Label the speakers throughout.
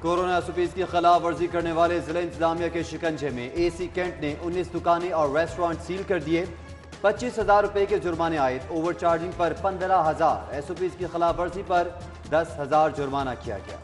Speaker 1: Corona SOPs की खिलाफ वर्जी करने वाले जिला इंतजामिया के शिकंजे में एसी कैंट ने 19 दुकानें और रेस्टोरेंट सील कर दिए। 25,000 रुपए के जुर्माने आयद, ओवरचार्जिंग पर 15,000, एसओपीज की खिलाफ वर्जी पर 10,000 जुर्माना किया गया।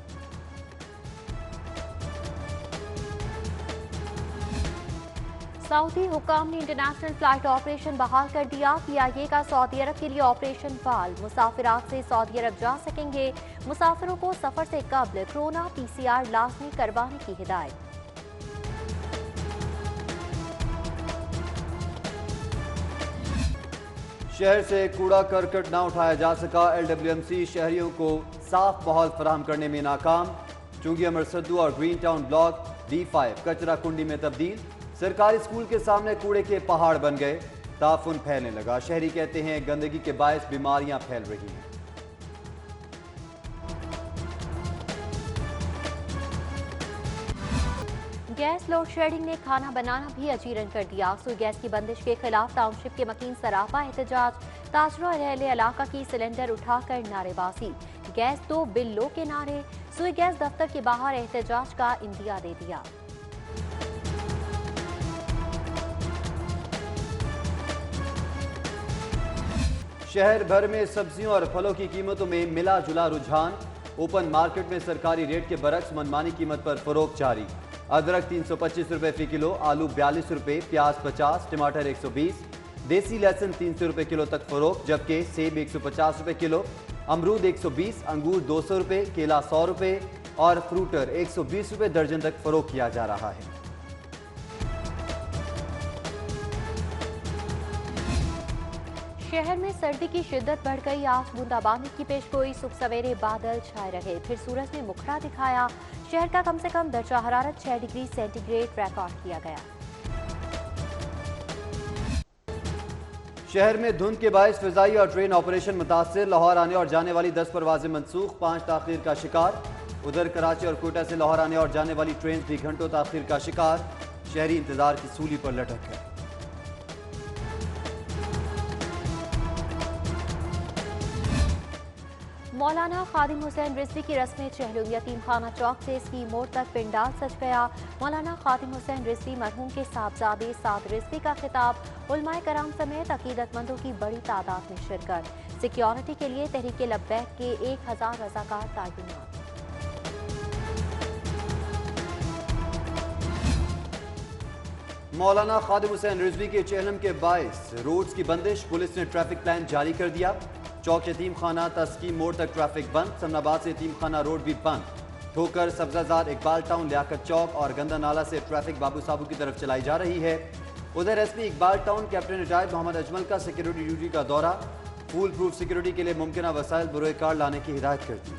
Speaker 2: सऊदी हुकाम ने इंटरनेशनल फ्लाइट ऑपरेशन बहाल कर दिया। पीआईए का सऊदी अरब के लिए ऑपरेशन बहाल। मुसाफिरात से सऊदी अरब जा सकेंगे। मुसाफिरों को सफर से कबल कोरोना पीसीआर लाजमी करवाने की हिदायत।
Speaker 1: शहर से कूड़ा करकट न उठाया जा सका। एलडब्ल्यूएमसी शहरियों को साफ माहौल फराहम करने में नाकाम। चुंगी अमरसद्दू और ग्रीन टाउन ब्लॉक D5 कचरा कुंडी में तब्दील। सरकारी स्कूल के सामने कूड़े के पहाड़ बन गए। ताफुन फैलने लगा। शहरी कहते हैं गंदगी के बायस बीमारियां फैल रही हैं।
Speaker 2: गैस लोड शेडिंग ने खाना बनाना भी अजीरन कर दिया। सुई गैस की बंदिश के खिलाफ टाउनशिप के मकीन सरापा एहतजाज। ताजरों अहले इलाका की सिलेंडर उठाकर नारेबाजी। गैस दो बिल लो के नारे। सुई गैस दफ्तर के बाहर एहतजाज का इंदिया दे दिया।
Speaker 1: शहर भर में सब्जियों और फलों की कीमतों में मिला जुला रुझान। ओपन मार्केट में सरकारी रेट के बरक्स मनमानी कीमत पर फरोख्त जारी। अदरक 325 रुपए फी किलो, आलू 42 रुपए, प्याज 50, टमाटर 120, देसी लहसुन 300 रुपए किलो तक फरोख्त, जबकि सेब 150 रुपए किलो, अमरूद 120, अंगूर 200 रुपए, केला 100 रुपए और फ्रूटर 120 रुपए दर्जन तक फरोख्त किया जा रहा है।
Speaker 2: शहर में सर्दी की शिद्दत बढ़ गई। आज बूंदाबांदी की पेशगोई। सुबह सवेरे बादल छाए रहे, फिर सूरज ने मुखड़ा दिखाया। शहर का कम से कम दर्जा हरारत 6 डिग्री सेंटीग्रेड रिकॉर्ड किया गया।
Speaker 1: शहर में धुंध के बायस फिजाई और ट्रेन ऑपरेशन मुतासिर। लाहौर आने और जाने वाली 10 परवाजें मनसूख, 5 ताखीर का शिकार। उधर कराची और कोयटा से लाहौर आने और जाने वाली ट्रेन भी घंटों ताखीर का शिकार। शहरी इंतजार की सूली पर लटक गए।
Speaker 2: मौलाना खादिम हुसैन रिजवी की रस्में चहलुम। यतीम खाना चौक से इसकी मोड़ तक पिंडाल सज गया। मौलाना खादिम हुसैन रिजवी मरहूम के साहबजादे साद रिजवी का खिताब। उलमाए कराम समेत अकीदतमंदों की बड़ी तादाद में शिरकत। सिक्योरिटी के लिए तहरीक लब्बैक के 1000 रजाकार तैनात।
Speaker 1: मौलाना खादिम हुसैन रिजवी के चहलम के बायस रोड्स की बंदिश। पुलिस ने ट्रैफिक प्लान जारी कर दिया। चौक यतीम खाना तस्कीम मोड़ तक ट्रैफिक बंद। समनाबाद से यतीम खाना रोड भी बंद। ठोकर, सब्जाजार, इकबाल टाउन, लियाकत चौक और गंदा नाला से ट्रैफिक बाबू साबू की तरफ चलाई जा रही है। उधर SP Iqbal Town captain retired Mohammad Ajmal का सिक्योरिटी ड्यूटी का दौरा। फूल प्रूफ सिक्योरिटी के लिए मुमकिन वसाइल बुरोए कार लाने की हिदायत कर दी।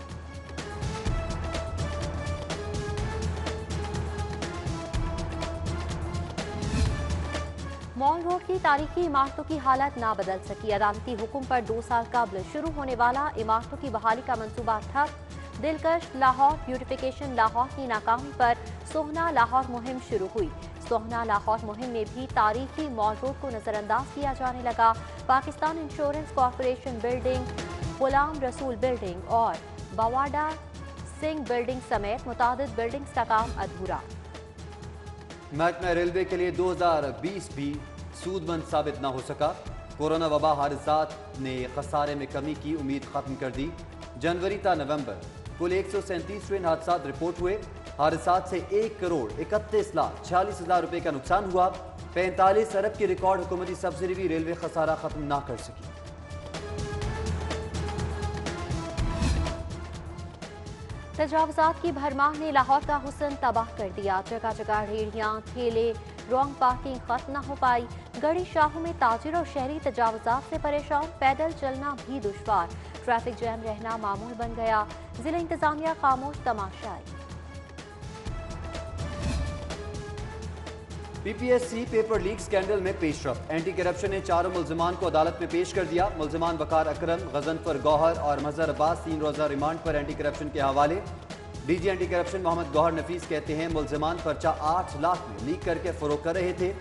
Speaker 2: मॉल रोड की तारीखी इमारतों की हालत ना बदल सकी। अदालती हुक्म पर 2 साल कबल शुरू होने वाला इमारतों की बहाली का मंसूबा ठप। दिलकश लाहौर ब्यूटिफिकेशन लाहौर की नाकामी पर सोहना लाहौर मुहिम शुरू हुई। सोहना लाहौर मुहिम में भी तारीखी मॉल रोड को नजरअंदाज किया जाने लगा। Pakistan insurance corporation building, Ghulam Rasool building और बवाडा सिंह बिल्डिंग समेत मुतादिद बिल्डिंग्स का काम अधूरा।
Speaker 1: महकमा रेलवे के लिए 2020 भी सूदमंद साबित न हो सका। कोरोना वबा हादसात ने खसारे में कमी की उम्मीद खत्म कर दी। जनवरी ता नवंबर कुल 137 ट्रेन हादसा रिपोर्ट हुए। हादसात से 1,31,46,00,000 रुपए का नुकसान हुआ। 45 अरब की रिकॉर्ड हुकूमती सब्सिडी भी रेलवे खसारा खत्म ना कर सकी।
Speaker 2: तजावुजात की भरमार ने लाहौर का हुस्न तबाह कर दिया। जगह जगह रेहड़ियां, ठेले, रॉन्ग पार्किंग खत्म न हो पाई। गड़ी शाहों में ताजिर और शहरी तजावुजात से परेशान। पैदल चलना भी दुश्वार। ट्रैफिक जैम रहना मामूल बन गया। जिला इंतजामिया खामोश तमाशाई।
Speaker 1: पीपीएससी पेपर लीक स्कैंडल में पेशरफ। एंटी करप्शन ने 4 मुल्जिमान को अदालत में पेश कर दिया। मुल्जिमान वकार अकरम, गजनफर गौहर और मजहर अब्बास 3 रोजा रिमांड पर एंटी करप्शन के हवाले। DG anti corruption Mohammad Gauhar Nafees कहते हैं मुल्जिमान पर्चा 8 लाख में लीक करके फरोख्त कर रहे थे।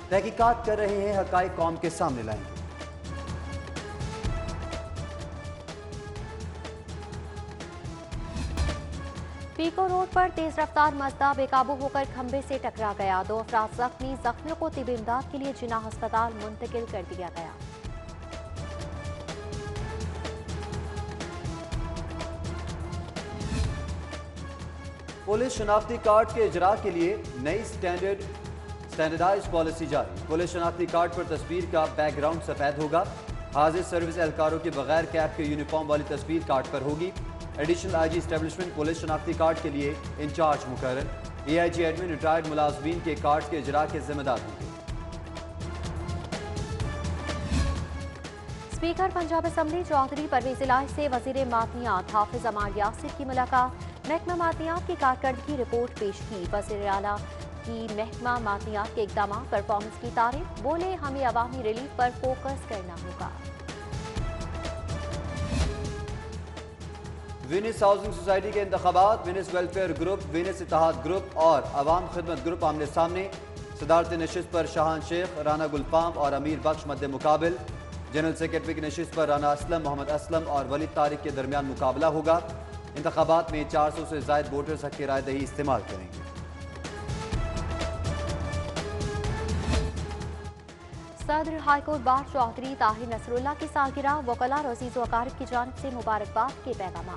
Speaker 1: तहकीकात कर रहे हैं, हकायक कौम के सामने लाएंगे।
Speaker 2: पीको रोड पर तेज रफ्तार मजदा बेकाबू होकर खंभे से टकरा गया। 2 अफराद जख्मी, जख्मियों को तिब इमदाद के लिए जिन्ना अस्पताल मुंतकिल कर दिया गया।
Speaker 1: पुलिस शनाख्ती कार्ड के इजरा के लिए नई स्टैंडर्डाइज पॉलिसी जारी। पुलिस शनाख्ती कार्ड पर तस्वीर का बैकग्राउंड सफेद होगा। हाजिर सर्विस एहलकारों के बगैर कैप के यूनिफॉर्म वाली तस्वीर कार्ड पर होगी। एडिशनल आईजी एस्टेब्लिशमेंट पुलिस शनाख्ती कार्ड के लिए इंचार्ज मुकर्रर। एआईजी एडमिन रिटायर्ड मुलाजमीन के कार्ड के इजरा के जिम्मेदार होंगे।
Speaker 2: स्पीकर पंजाब असम्बली चौधरी परवेज इलाही से वजीर मादनियात हाफिज अमान यासिर की मुलाकात। महकमा मादनियात की कारकर्दगी रिपोर्ट पेश की। वज़ीर आला की महकमा मादनियात के इकदाम परफॉर्मेंस की तारीफ। बोले, हमें अवामी रिलीफ पर फोकस करना होगा।
Speaker 1: विनिस हाउसिंग सोसाइटी के इंतखाबात, विनिस वेलफेयर ग्रुप, विनिस इत्तेहाद ग्रुप और अवाम खिदमत ग्रुप आमने सामने। सदारती नशिस्त पर शाहान शेख, राना गुलफाम और अमीर बख्श मध्य मुकाबिल। जनरल सेक्रेटरी की नशिस्त पर राना असलम, मोहम्मद असलम और वलीद तारिक के दरमियान मुकाबला होगा। इंतखाबात में 400 से ज़ायद वोटर्स हक की रायदही इस्तेमाल करेंगे।
Speaker 2: सदर हाईकोर्ट बार चौधरी ताहिर नसरुल्लाह की सालगिरह, वकला और अजीज़ व अकारिब की जानिब से मुबारकबाद के पैगाम।